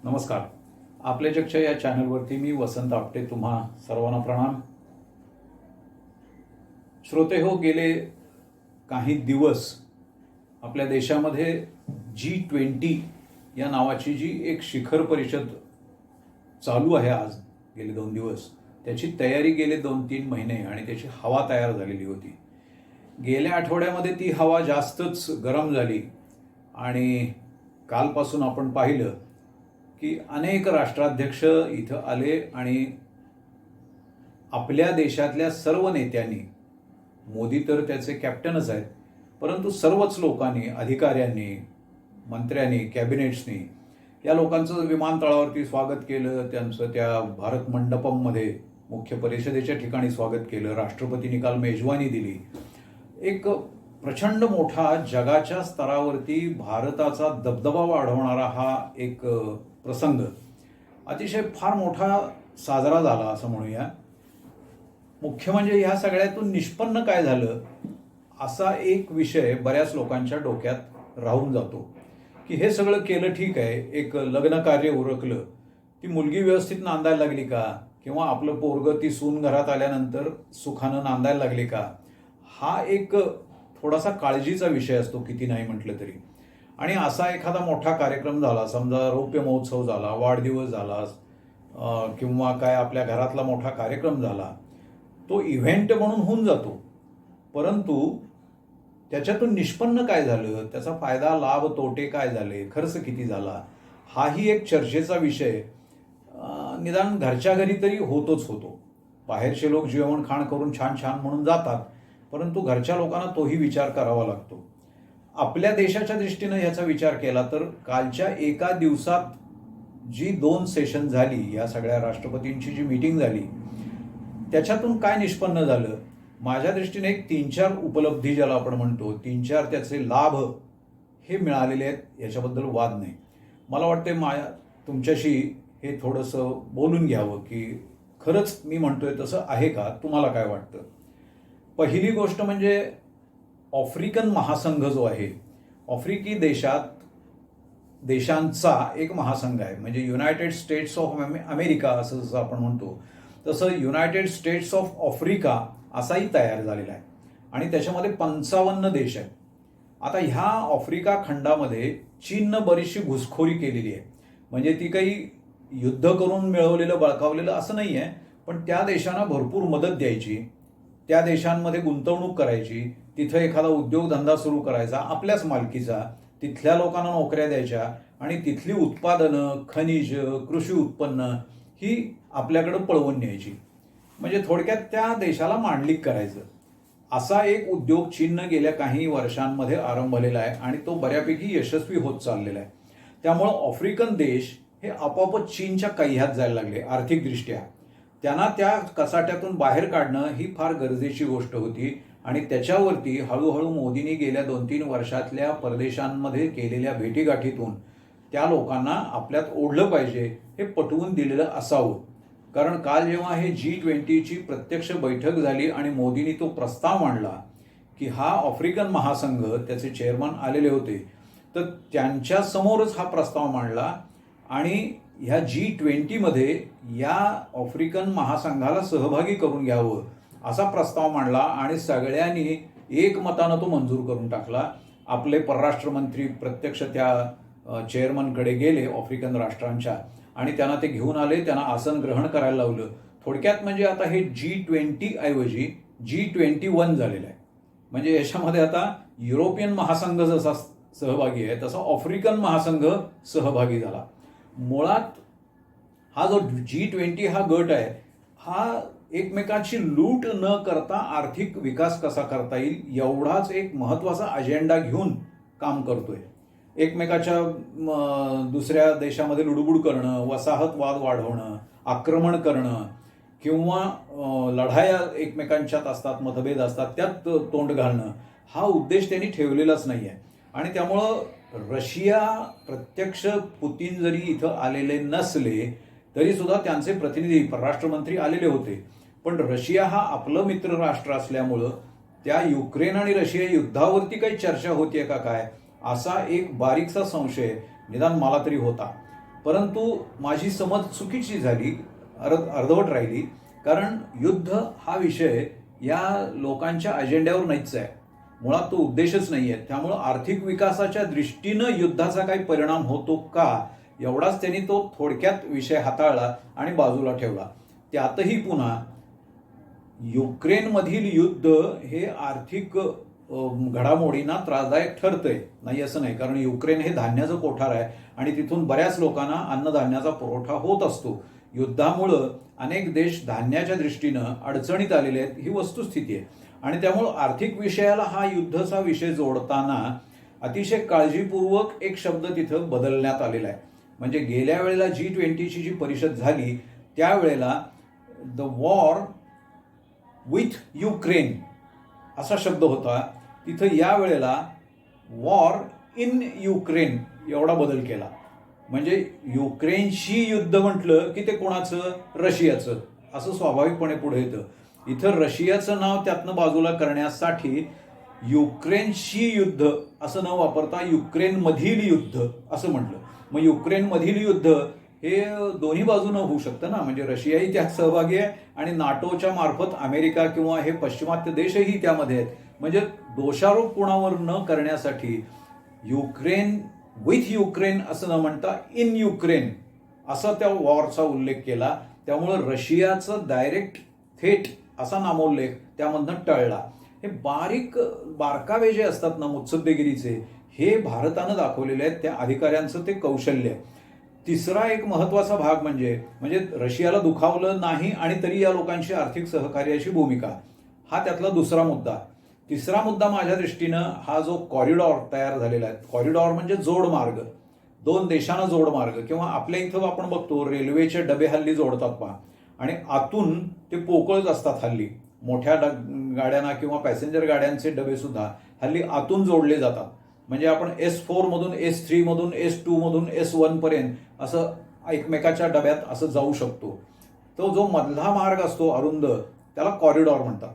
नमस्कार. आपल्या जगच्या या चॅनलवरती मी वसंत आपटे तुम्हा सर्वांना प्रणाम. श्रोते हो, गेले काही दिवस आपल्या देशामध्ये G20 या नावाची जी एक शिखर परिषद चालू आहे, आज गेले 2 दिवस त्याची तयारी गेले 2-3 महिने आणि त्याची हवा तयार झालेली होती. गेल्या आठवड्यामध्ये ती हवा जास्तच गरम झाली आणि कालपासून आपण पाहिलं की अनेक राष्ट्राध्यक्ष इथं आले आणि आपल्या देशातल्या सर्व नेत्यांनी, मोदी तर त्याचे कॅप्टनच आहेत, परंतु सर्वच लोकांनी, अधिकाऱ्यांनी, मंत्र्यांनी, कॅबिनेट्सनी या लोकांचं विमानतळावरती स्वागत केलं. त्यांचं त्या भारत मंडपममध्ये मुख्य परिषदेच्या ठिकाणी स्वागत केलं. राष्ट्रपतींनी काल मेजवानी दिली. एक प्रचंड मोठा जगाच्या स्तरावरती भारताचा दबदबा वाढवणारा हा एक प्रसंग अतिशय फार मोठा साजरा झाला असं म्हणूया. मुख्य म्हणजे ह्या सगळ्यातून निष्पन्न काय झालं असा एक विषय बऱ्याच लोकांच्या डोक्यात राहून जातो की हे सगळं केलं ठीक आहे, एक लग्न कार्य उरकलं, ती मुलगी व्यवस्थित नांदायला लागली का, किंवा आपलं पोरगं ती सून घरात आल्यानंतर सुखानं नांदायला लागली का, हा एक थोडासा काळजीचा विषय असतो किती नाही म्हटलं तरी. आणि असा एखादा मोठा कार्यक्रम झाला, समजा रौप्य महोत्सव झाला, वाढदिवस झाला, किंवा काय आपल्या घरातला मोठा कार्यक्रम झाला, तो इव्हेंट म्हणून होऊन जातो. परंतु त्याच्यातून निष्पन्न काय झालं, त्याचा फायदा, लाभ, तोटे काय झाले, खर्च किती झाला, हाही एक चर्चेचा विषय निदान घरच्या घरी तरी होतोच होतो. बाहेरचे लोक जेवण खाण करून छान छान म्हणून जातात, परंतु घरच्या लोकांना तोही विचार करावा लागतो. आपल्या देशाच्या दृष्टीनं याचा विचार केला तर कालच्या एका दिवसात जी 2 सेशन झाली, या सगळ्या राष्ट्रपतींची जी मीटिंग झाली, त्याच्यातून काय निष्पन्न झालं, माझ्या दृष्टीने एक 3-4 उपलब्धी ज्याला आपण म्हणतो, 3-4 त्याचे लाभ हे मिळालेले आहेत, याच्याबद्दल वाद नाही. मला वाटते तुमच्याशी हे थोडंसं बोलून घ्यावं की खरंच मी म्हणतोय तसं आहे का, तुम्हाला काय वाटतं. पहिली गोष्ट म्हणजे आफ्रिकन महासंघ जो आहे, आफ्रिकी देशांचा एक महासंघ आहे. म्हणजे युनायटेड स्टेट्स ऑफ अमेरिका असं जसं आपण म्हणतो, तसं युनायटेड स्टेट्स ऑफ आफ्रिका असाही तयार झालेला आहे आणि त्याच्यामध्ये 55 देश आहेत. आता ह्या आफ्रिका खंडामध्ये चीननं बरीचशी घुसखोरी केलेली आहे. म्हणजे ती काही युद्ध करून मिळवलेलं, बळकावलेलं असं नाही आहे, पण त्या देशांना भरपूर मदत द्यायची, त्या देशांमध्ये गुंतवणूक करायची, तिथं एखादा उद्योगधंदा सुरू करायचा आपल्याच मालकीचा, तिथल्या लोकांना नोकऱ्या द्यायच्या आणि तिथली उत्पादनं, खनिज, कृषी उत्पन्न ही आपल्याकडं पळवून न्यायची. म्हणजे थोडक्यात त्या देशाला मांडलिक करायचं, असा एक उद्योग चीननं गेल्या काही वर्षांमध्ये आरंभलेला आहे आणि तो बऱ्यापैकी यशस्वी होत चाललेला आहे. त्यामुळं आफ्रिकन देश हे आपोआपच चीनच्या कह्यात जायला लागले आर्थिकदृष्ट्या. त्यांना त्या कचाट्यातून बाहेर काढणं ही फार गरजेची गोष्ट होती आणि त्याच्यावरती हळूहळू मोदींनी गेल्या 2-3 वर्षातल्या परदेशांमध्ये केलेल्या भेटीगाठीतून त्या लोकांना आपल्यात ओढलं पाहिजे हे पटवून दिलेलं असावं. कारण काल जेव्हा हे G20ची प्रत्यक्ष बैठक झाली आणि मोदींनी तो प्रस्ताव मांडला की हा आफ्रिकन महासंघ, त्याचे चेअरमन आलेले होते, तर त्यांच्या समोरच हा प्रस्ताव मांडला आणि ह्या G20मध्ये या आफ्रिकन महासंघाला सहभागी करून घ्यावं असा प्रस्ताव मांडला आणि सगळ्यांनी एकमतानं तो मंजूर करून टाकला. आपले परराष्ट्र मंत्री प्रत्यक्ष त्या चेअरमनकडे गेले आफ्रिकन राष्ट्रांच्या आणि त्यांना ते घेऊन आले, त्यांना आसन ग्रहण करायला लावलं. थोडक्यात म्हणजे आता हे G20 ऐवजी G21 झालेलं आहे. म्हणजे याच्यामध्ये आता युरोपियन महासंघ जसा सहभागी आहे तसा आफ्रिकन महासंघ सहभागी झाला. मुळात हा जो G20 हा गट आहे, हा एकमेकांची लूट न करता आर्थिक विकास कसा करता येईल एवढाच एक महत्त्वाचा अजेंडा घेऊन काम करतोय. एकमेकाच्या दुसऱ्या देशामध्ये लुडबुड करणं, वसाहतवाद वाढवणं, आक्रमण करणं किंवा लढाया एकमेकांच्यात असतात, मतभेद असतात, त्यात तोंड घालणं, हा उद्देश त्यांनी ठेवलेलाच नाही आहे. आणि त्यामुळं रशिया प्रत्यक्ष पुतीन जरी इथं आलेले नसले तरी सुद्धा त्यांचे प्रतिनिधी, परराष्ट्रमंत्री आलेले होते. पण रशिया हा आपलं मित्र राष्ट्र असल्यामुळं त्या युक्रेन आणि रशिया युद्धावरती काही चर्चा होतीये का काय, असा एक बारीकसा संशय निदान मला तरी होता. परंतु माझी समज चुकीची झाली, अर्धवट राहिली. कारण युद्ध हा विषय या लोकांच्या अजेंड्यावर नाहीच आहे, मुळात तो उद्देशच नाही आहे. त्यामुळं आर्थिक विकासाच्या दृष्टीनं युद्धाचा काही परिणाम होतो का, एवढाच त्यांनी तो थोडक्यात विषय हाताळला आणि बाजूला ठेवला. त्यातही पुन्हा युक्रेनमधील युद्ध हे आर्थिक घडामोडींना त्रासदायक ठरतंय, नाही असं नाही. कारण युक्रेन हे धान्याचं कोठार आहे आणि तिथून बऱ्याच लोकांना अन्नधान्याचा पुरवठा होत असतो. युद्धामुळं अनेक देश धान्याच्या दृष्टीनं अडचणीत आलेले आहेत, ही वस्तुस्थिती आहे. आणि त्यामुळं आर्थिक विषयाला हा युद्धाचा विषय जोडताना अतिशय काळजीपूर्वक एक शब्द तिथं बदलण्यात आलेला आहे. म्हणजे गेल्या वेळेला G20ची जी परिषद झाली त्यावेळेला द वॉर विथ युक्रेन असा शब्द होता, तिथं या वेळेला वॉर इन युक्रेन एवढा बदल केला. म्हणजे युक्रेनशी युद्ध म्हटलं की ते कोणाचं, रशियाचं, असं स्वाभाविकपणे पुढे येतं. इथं रशियाचं नाव त्यातनं बाजूला करण्यासाठी युक्रेनशी युद्ध असं न वापरता युक्रेनमधील युद्ध असं म्हटलं. मग युक्रेनमधील युद्ध हे दोन्ही बाजूनं होऊ शकतं ना, म्हणजे रशियाही त्यात सहभागी आहे आणि नाटोच्या मार्फत अमेरिका किंवा हे पश्चिमात्य देशही त्यामध्ये आहेत. म्हणजे दोषारोप कोणावर न करण्यासाठी युक्रेन विथ युक्रेन असं न म्हणता इन युक्रेन असं त्या वॉरचा उल्लेख केला. त्यामुळं रशियाचं डायरेक्ट थेट असा नामोल्लेख त्यामधनं टळला. हे बारकावे जे असतात ना मुत्सद्देगिरीचे, हे भारतानं दाखवलेले आहेत, त्या अधिकाऱ्यांचं ते कौशल्य. तिसरा एक महत्वाचा भाग म्हणजे रशियाला दुखावलं नाही आणि तरी या लोकांची आर्थिक सहकार्याची भूमिका, हा त्यातला दुसरा मुद्दा. तिसरा मुद्दा माझ्या दृष्टीनं हा जो कॉरिडॉर तयार झालेला आहे, कॉरिडॉर म्हणजे जोडमार्ग, दोन देशांना जोडमार्ग. किंवा आपल्या इथं आपण बघतो रेल्वेचे डबे हल्ली जोडतात पहा, आणि आतून ते पोकळच असतात हल्ली. मोठ्या गाड्यांना किंवा पॅसेंजर गाड्यांचे डबे सुद्धा हल्ली आतून जोडले जातात. म्हणजे आपण S4 मधून S3 मधून S2 मधून S1 पर्यंत असं एकमेकाच्या डब्यात असं जाऊ शकतो. तो जो मधला मार्ग असतो अरुंद, त्याला कॉरिडॉर म्हणतात.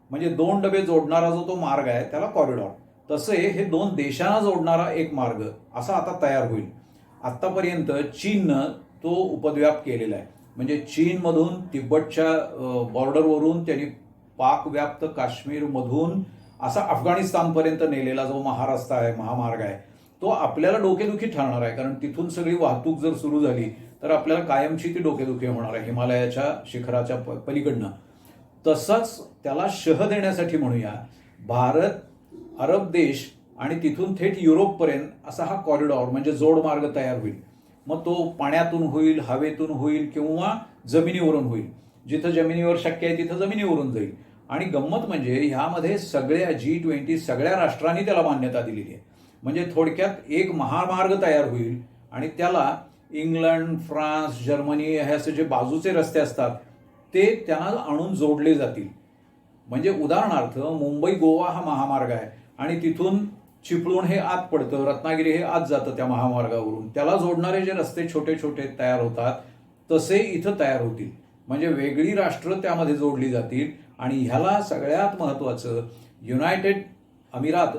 म्हणजे दोन डबे जोडणारा जो तो मार्ग आहे त्याला कॉरिडॉर. तसे हे दोन देशांना जोडणारा एक मार्ग असा आता तयार होईल. आतापर्यंत चीननं तो उपद्व्याप केलेला आहे. म्हणजे चीनमधून तिब्बतच्या बॉर्डरवरून त्यांनी पाकव्याप्त काश्मीरमधून असा अफगाणिस्तानपर्यंत नेलेला जो महारस्ता आहे, महामार्ग आहे, तो आपल्याला डोकेदुखी ठरणार आहे. कारण तिथून सगळी वाहतूक जर सुरू झाली तर आपल्याला कायमची ती डोकेदुखी होणार आहे हिमालयाच्या शिखराच्या पलीकडनं. तसंच त्याला शह देण्यासाठी म्हणूया भारत, अरब देश आणि तिथून थेट युरोपपर्यंत असा हा कॉरिडॉर म्हणजे जोडमार्ग तयार होईल. मग तो पाण्यातून होईल, हवेतून होईल किंवा जमिनीवरून होईल. जिथं जमिनीवर शक्य आहे तिथं जमिनीवरून जाईल. आणि गंमत म्हणजे ह्यामध्ये सगळ्या G20 सगळ्या राष्ट्रांनी त्याला मान्यता दिलेली आहे. म्हणजे थोडक्यात एक महामार्ग तयार होईल आणि त्याला इंग्लंड, फ्रान्स, जर्मनी हे असे जे बाजूचे रस्ते असतात ते त्यांना आणून जोडले जातील. म्हणजे उदाहरणार्थ मुंबई गोवा हा महामार्ग आहे आणि तिथून चिपळूण हे आत पडतं, रत्नागिरी हे आत जातं त्या महामार्गावरून. त्याला जोडणारे जे रस्ते छोटे छोटे तयार होतात तसे इथं तयार होतील. म्हणजे वेगळी राष्ट्र त्यामध्ये जोडली जातील. आणि ह्याला सगळ्यात महत्त्वाचं युनायटेड अमिरात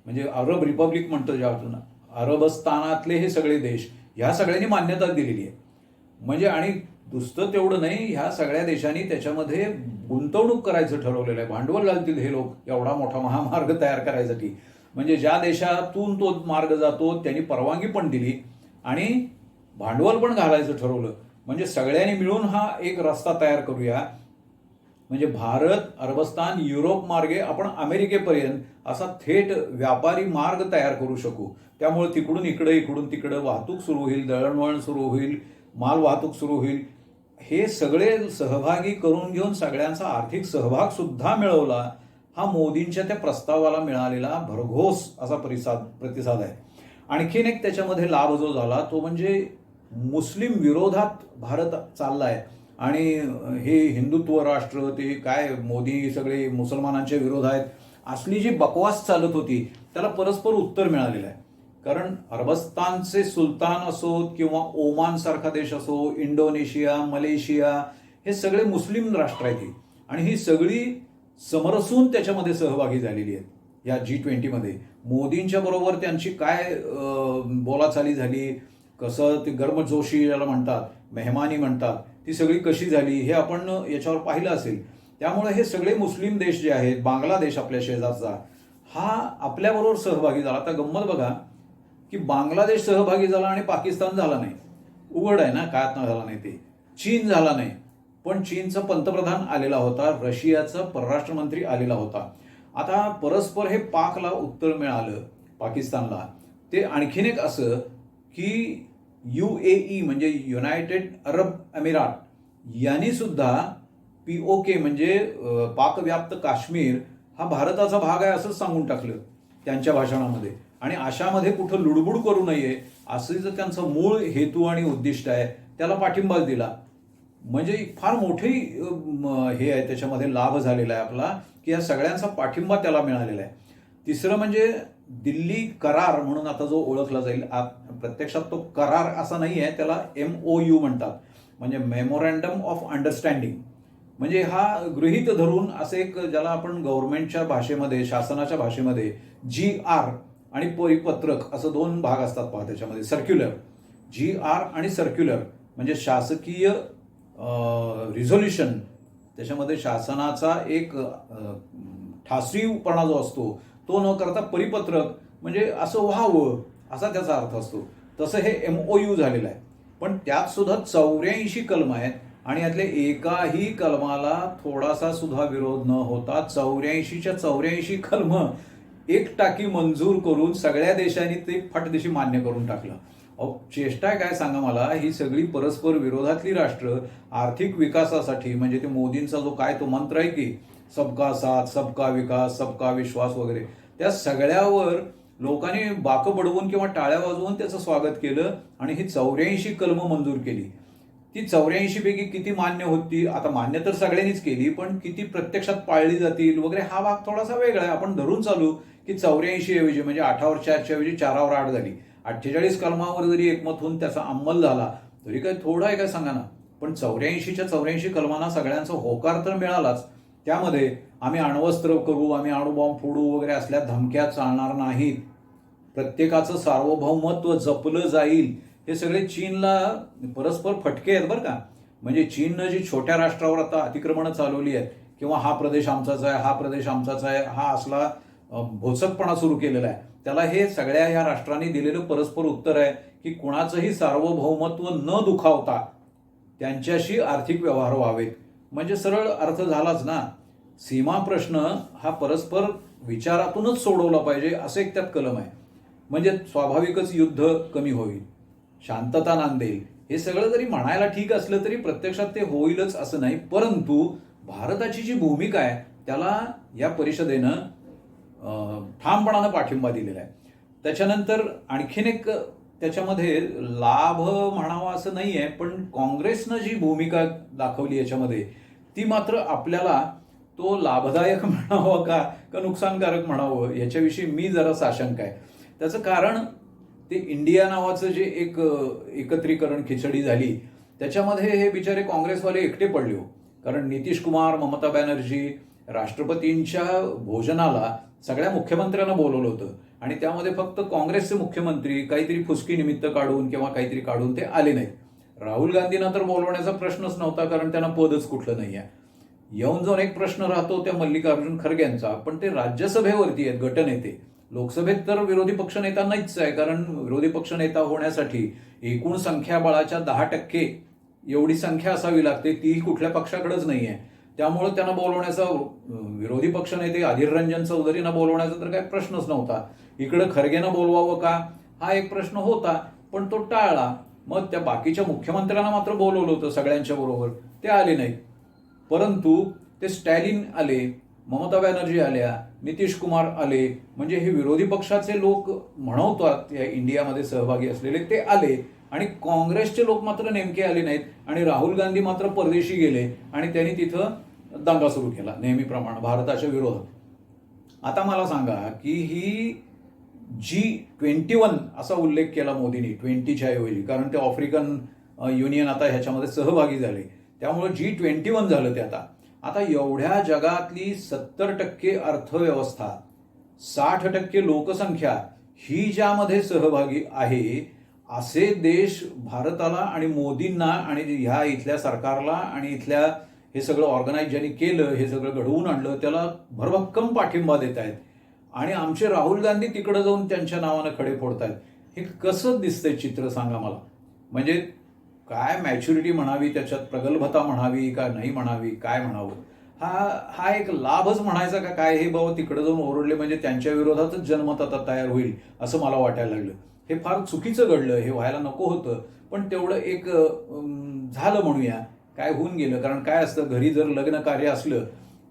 म्हणजे अरब रिपब्लिक म्हणतो ज्यातून, अरबस्तानातले हे सगळे देश, ह्या सगळ्यांनी मान्यता दिलेली आहे. म्हणजे आणि नुसतं तेवढं नाही, ह्या सगळ्या देशांनी त्याच्यामध्ये गुंतवणूक करायचं ठरवलेलं आहे. भांडवल घालतील हे लोक एवढा मोठा महामार्ग तयार करायसाठी. म्हणजे ज्या देशातून तो मार्ग जातो त्यांनी परवानगी पण दिली आणि भांडवल पण घालायचं ठरवलं. म्हणजे सगळ्यांनी मिळून हा एक रस्ता तयार करूया. म्हणजे भारत, अरबस्तान, युरोप मार्गे आपण अमेरिकेपर्यंत असा थेट व्यापारी मार्ग तयार करू शकू. त्यामुळे तिकडून इकडे, इकडून तिकडे वाहतूक सुरू होईल, दळणवळण सुरू होईल, माल वाहतूक सुरू होईल. हे सगळे सहभागी करून घेऊन सगळ्यांचा आर्थिक सहभाग सुद्धा मिळवला. हा मोदींच्या त्या प्रस्तावाला मिळालेला भरघोस असा प्रतिसाद आहे. आणखीन एक त्याच्यामध्ये लाभ जो झाला तो म्हणजे मुस्लिम विरोधात भारत चाललाय आणि हे हिंदुत्व राष्ट्र, ते काय मोदी सगळे मुसलमानांच्या विरोध आहेत, असली जी बकवास चालत होती त्याला परस्पर उत्तर मिळालेलं आहे. कारण अरबस्तानचे सुलतान असोत किंवा ओमान सारखा देश असो, इंडोनेशिया, मलेशिया, हे सगळे मुस्लिम राष्ट्र आहेत आणि ही सगळी समरसून त्याच्यामध्ये सहभागी झालेली आहेत या G20 मध्ये. मोदींच्या बरोबर त्यांची काय बोलाचाली झाली कसं ते गर्मजोशी ज्याला म्हणतात, मेहमानी म्हणतात, ती सगळी कशी झाली हे आपण याच्यावर पाहिलं असेल. त्यामुळे हे सगळे मुस्लिम देश जे आहेत, बांगलादेश आपल्या शेजारचा, हा आपल्याबरोबर सहभागी झाला. आता गंमत बघा की बांगलादेश सहभागी झाला आणि पाकिस्तान झाला नाही. उघड आहे ना, काय झाला नाही ते. चीन झाला नाही, पण चीनचा पंतप्रधान आलेला होता, रशियाचा परराष्ट्र मंत्री आलेला होता. आता परस्पर हे पाकला उत्तर मिळालं, पाकिस्तानला. ते आणखीन एक असं की UAE म्हणजे युनायटेड अरब अमिरात यांनी सुद्धा POK म्हणजे पाकव्याप्त काश्मीर हा भारताचा भाग आहे असंच सांगून टाकलं त्यांच्या भाषणामध्ये. आणि अशामध्ये कुठं लुडबुड करू नये असं जर त्यांचं मूळ हेतू आणि उद्दिष्ट आहे, त्याला पाठिंबा दिला. म्हणजे फार मोठी हे आहे, त्याच्यामध्ये लाभ झालेला आहे आपला की या सगळ्यांचा पाठिंबा त्याला मिळालेला आहे. तिसरं म्हणजे दिल्ली करार म्हणून आता जो ओळखला जाईल, प्रत्यक्षात तो करार असा नाही आहे, त्याला MOU म्हणतात, म्हणजे मेमोरँडम ऑफ अंडरस्टँडिंग. म्हणजे हा गृहीत धरून असं एक, ज्याला आपण गव्हर्नमेंटच्या भाषेमध्ये, शासनाच्या भाषेमध्ये GR आणि परिपत्रक असं दोन भाग असतात पहा त्याच्यामध्ये. सर्क्युलर, GR आणि सर्क्युलर म्हणजे शासकीय रिझोल्युशन, त्याच्यामध्ये शासनाचा एक ठासरीपणा जो असतो तो न करता परिपत्रक म्हणजे असं व्हावं असा त्याचा अर्थ असतो. तसं हे MOU झालेलं आहे. पण त्यात सुद्धा 84 कलम आहेत आणि यातले एकाही कलमाला थोडासा सुद्धा विरोध न होता 84च्या 84 कलम एक टाकी मंजूर करून सगळ्या देशांनी ते फटदिशी मान्य करून टाकलं. चेष्टा काय सांगा मला, ही सगळी परस्पर विरोधातली राष्ट्र आर्थिक विकासासाठी, म्हणजे ते मोदींचा जो काय तो मंत्र आहे की सबका साथ, सबका विकास, सबका विश्वास वगैरे, त्या सगळ्यावर लोकांनी बाकं बडवून किंवा टाळ्या वाजवून त्याचं स्वागत केलं आणि ही 84 कलम मंजूर केली. ती 84 पैकी किती मान्य होती, आता मान्य तर सगळ्यांनीच केली, पण किती प्रत्यक्षात पाळली जातील वगैरे हा भाग थोडासा वेगळा आहे. आपण धरून चालू की 84 ऐवजी म्हणजे 8वर 4च्या ऐवजी 4वर 8 झाली. 48 कलमावर जरी एकमत होऊन त्याचा अंमल झाला तरी काय थोडं आहे काय सांगा ना. पण 84च्या 84 कलमांना सगळ्यांचा होकार तर मिळालाच. त्यामध्ये आम्ही अण्वस्त्र करू, आम्ही अणुबॉम्ब फोडू वगैरे असल्या धमक्या चालणार नाहीत, प्रत्येकाचं सार्वभौमत्व जपलं जाईल, हे सगळे चीनला परस्पर फटके आहेत बरं का. म्हणजे चीननं जी छोट्या राष्ट्रावर आता अतिक्रमणं चालवली आहेत किंवा हा प्रदेश आमचाच आहे, हा प्रदेश आमचाच आहे, हा असला भोचकपणा सुरू केलेला आहे, त्याला हे सगळ्या ह्या राष्ट्रांनी दिलेलं परस्पर उत्तर आहे की कुणाचंही सार्वभौमत्व न दुखावता त्यांच्याशी आर्थिक व्यवहार व्हावेत. म्हणजे सरळ अर्थ झालाच ना. सीमा प्रश्न हा परस्पर विचारातूनच सोडवला पाहिजे असं एक त्यात कलम आहे. म्हणजे स्वाभाविकच युद्ध कमी होईल, शांतता नांदेल. हे सगळं जरी म्हणायला ठीक असलं तरी प्रत्यक्षात ते होईलच असं नाही. परंतु भारताची जी भूमिका आहे त्याला या परिषदेनं ठामपणानं पाठिंबा दिलेला आहे. त्याच्यानंतर आणखीन एक त्याच्यामध्ये लाभ म्हणावा असं नाही आहे, पण काँग्रेसनं जी भूमिका दाखवली याच्यामध्ये ती मात्र आपल्याला तो लाभदायक म्हणावं का नुकसानकारक म्हणावं याच्याविषयी मी जरा साशंक आहे. त्याचं कारण ते इंडिया नावाचं जे एक एकत्रीकरण खिचडी झाली त्याच्यामध्ये हे बिचारे काँग्रेसवाले एकटे पडले हो. कारण नितीश कुमार, ममता बॅनर्जी राष्ट्रपतींच्या भोजनाला सगळ्या मुख्यमंत्र्यांना बोलवलं होतं आणि त्यामध्ये फक्त काँग्रेसचे मुख्यमंत्री काहीतरी फुसकी निमित्त काढून किंवा काहीतरी काढून ते आले नाहीत. राहुल गांधींना तर बोलवण्याचा प्रश्नच नव्हता, कारण त्यांना पदच कुठलं नाही आहे. येऊन जाऊन एक प्रश्न राहतो त्या मल्लिकार्जुन खरगेंचा, पण ते राज्यसभेवरती आहेत, गटनेते. लोकसभेत तर विरोधी पक्षनेता नाहीच आहे, कारण विरोधी पक्षनेता होण्यासाठी एकूण संख्याबळाच्या 10% एवढी संख्या असावी लागते, ती कुठल्या पक्षाकडेच नाही आहे. त्यामुळे त्यांना बोलवण्याचा, विरोधी पक्षनेते अधीर रंजन चौधरींना बोलवण्याचा तर काही प्रश्नच नव्हता. इकडं खरगेंना बोलवावं का हा एक प्रश्न होता, पण तो टाळला. मग त्या बाकीच्या मुख्यमंत्र्यांना मात्र बोलवलं होतं सगळ्यांच्या बरोबर, ते आले नाहीत. परंतु ते स्टॅलिन आले, ममता बॅनर्जी आल्या, नितीश कुमार आले, म्हणजे हे विरोधी पक्षाचे लोक म्हणवतात या इंडियामध्ये सहभागी असलेले ते आले आणि काँग्रेसचे लोक मात्र नेमके आले नाहीत. आणि राहुल गांधी मात्र परदेशी गेले आणि त्यांनी तिथं दंगा सुरू केला नेहमीप्रमाणे भारताच्या विरोधात. आता मला सांगा की ही G21 असा उल्लेख केला मोदींनी 20च्या ऐवजी, कारण ते आफ्रिकन युनियन आता ह्याच्यामध्ये सहभागी झाले, त्यामुळे G21 झालं ते. आता एवढ्या जगातली 70% अर्थव्यवस्था, 60% लोकसंख्या ही ज्यामध्ये सहभागी आहे असे देश भारताला आणि मोदींना आणि ह्या इथल्या सरकारला आणि इथल्या हे सगळं ऑर्गनाईज ज्यांनी केलं, हे सगळं घडवून आणलं, त्याला भरभक्कम पाठिंबा देत आहेत. आणि आमचे राहुल गांधी तिकडे जाऊन त्यांच्या नावानं खडे फोडतायत. हे कसं दिसतंय चित्र सांगा मला. म्हणजे काय मॅच्युरिटी म्हणावी, त्याच्यात प्रगल्भता म्हणावी का नाही म्हणावी, काय म्हणावं. हा एक लाभच म्हणायचा का काय. हे बाबा तिकडे जाऊन ओरडले म्हणजे त्यांच्या विरोधातच जनमत आता तयार होईल असं मला वाटायला लागलं. हे फार चुकीचं घडलं, हे व्हायला नको होतं. पण तेवढं एक झालं म्हणूया, काय होऊन गेलं. कारण काय असतं, घरी जर लग्न कार्य असलं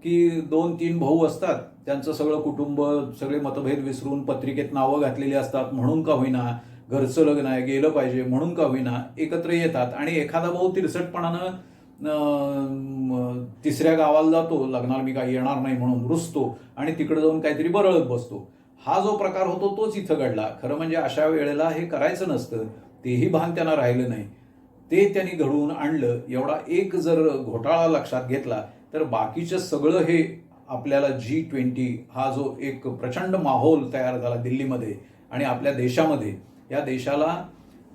की 2-3 भाऊ असतात, त्यांचं सगळं कुटुंब सगळे मतभेद विसरून पत्रिकेत नावं घातलेली असतात, म्हणून का होईना घरचं लग्न आहे गेलं पाहिजे म्हणून का होईना एकत्र येतात. आणि एखादा भाऊ तिरसटपणानं तिसऱ्या गावाला जातो, लग्नाला मी काही येणार नाही म्हणून रुसतो आणि तिकडे जाऊन काहीतरी बरळत बसतो. हा जो प्रकार होतो तोच इथं घडला. खरं म्हणजे अशा वेळेला हे करायचं नसतं, तेही भान त्यांना राहिलं नाही. ते त्यांनी घडवून आणलं. एवढा एक जर घोटाळा लक्षात घेतला तर बाकीचं सगळं हे आपल्याला G20 हा जो एक प्रचंड माहोल तयार झाला दिल्लीमध्ये आणि आपल्या देशामध्ये, या देशाला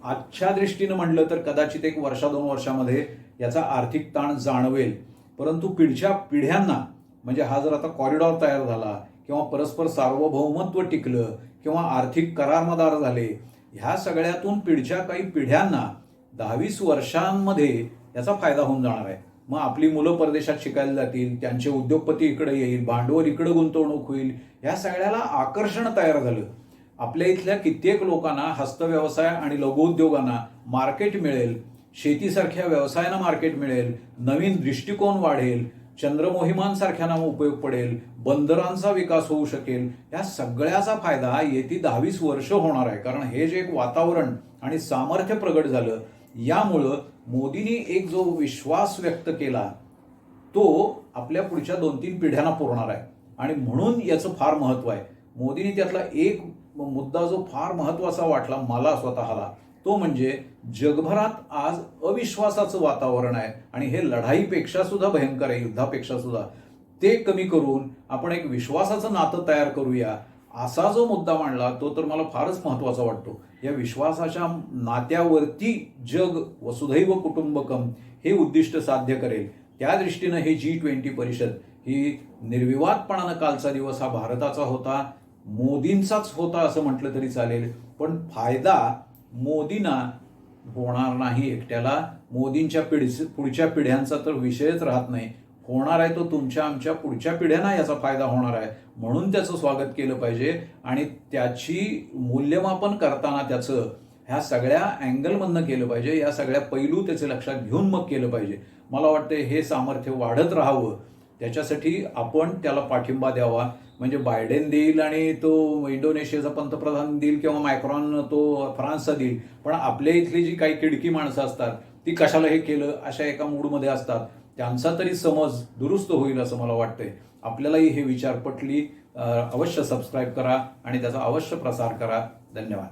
आजच्या दृष्टीनं म्हणलं तर कदाचित 1 वर्षा-2 वर्षामध्ये याचा आर्थिक ताण जाणवेल. परंतु पिढच्या पिढ्यांना, म्हणजे हा जर आता कॉरिडॉर तयार झाला किंवा परस्पर सार्वभौमत्व टिकलं किंवा आर्थिक करारमदार झाले, ह्या सगळ्यातून पिढच्या काही पिढ्यांना 10-20 वर्षांमध्ये याचा फायदा होऊन जाणार आहे. मग आपली मुलं परदेशात शिकायला जातील, त्यांचे उद्योगपती इकडे येईल, भांडवल इकडे गुंतवणूक होईल, ह्या सगळ्याला आकर्षण तयार झालं. आपल्या इथल्या कित्येक लोकांना हस्तव्यवसाय आणि लघुउद्योगांना मार्केट मिळेल, शेतीसारख्या व्यवसायांना मार्केट मिळेल, नवीन दृष्टिकोन वाढेल, चंद्रमोहिमांसारख्यांना उपयोग पडेल, बंदरांचा विकास होऊ शकेल. या सगळ्याचा फायदा येती 10-20 वर्ष होणार आहे. कारण हे जे एक वातावरण आणि सामर्थ्य प्रगट झालं, यामुळं मोदींनी एक जो विश्वास व्यक्त केला तो आपल्या पुढच्या 2-3 पिढ्यांना पुरणार आहे. आणि म्हणून याचं फार महत्व आहे. मोदींनी त्यातला एक मुद्दा जो फार महत्वाचा वाटला मला स्वतःला, तो म्हणजे जगभरात आज अविश्वासाचं वातावरण आहे आणि हे लढाईपेक्षा सुद्धा भयंकर आहे, युद्धापेक्षा सुद्धा. ते कमी करून आपण एक विश्वासाचं नातं तयार करूया, असा जो मुद्दा मांडला तो तर मला फारच महत्वाचा वाटतो. या विश्वासाच्या नात्यावरती जग वसुधैव कुटुंबकम हे उद्दिष्ट साध्य करेल. त्या दृष्टीनं हे G20 परिषद ही निर्विवादपणानं कालचा दिवस हा भारताचा होता, मोदींचाच होता असं म्हटलं तरी चालेल. पण फायदा मोदींना होणार नाही एकट्याला, मोदींच्या पुढच्या पिढ्यांचा तर विषयच राहत नाही. होणार आहे तो तुमच्या आमच्या पुढच्या पिढ्यांना याचा फायदा होणार आहे. म्हणून त्याचं स्वागत केलं पाहिजे आणि त्याची मूल्यमापन करताना त्याचं ह्या सगळ्या अँगलमधनं केलं पाहिजे. या सगळ्या पैलू त्याचे लक्षात घेऊन मग केलं पाहिजे. मला वाटतं हे सामर्थ्य वाढत राहावं, त्याच्यासाठी आपण त्याला पाठिंबा द्यावा. म्हणजे बायडेन देईल आणि तो इंडोनेशियाचा पंतप्रधान देईल किंवा मॅक्रॉन तो फ्रान्सचा देईल, पण आपल्या इथली जी काही किडकी माणसं असतात ती कशाला हे केलं अशा एका मूडमध्ये असतात. त्यांचा तरी समज दुरुस्त होईल असं मला वाटतंय. आपल्यालाही हे विचार पटली, अवश्य सबस्क्राईब करा आणि त्याचा अवश्य प्रसार करा. धन्यवाद.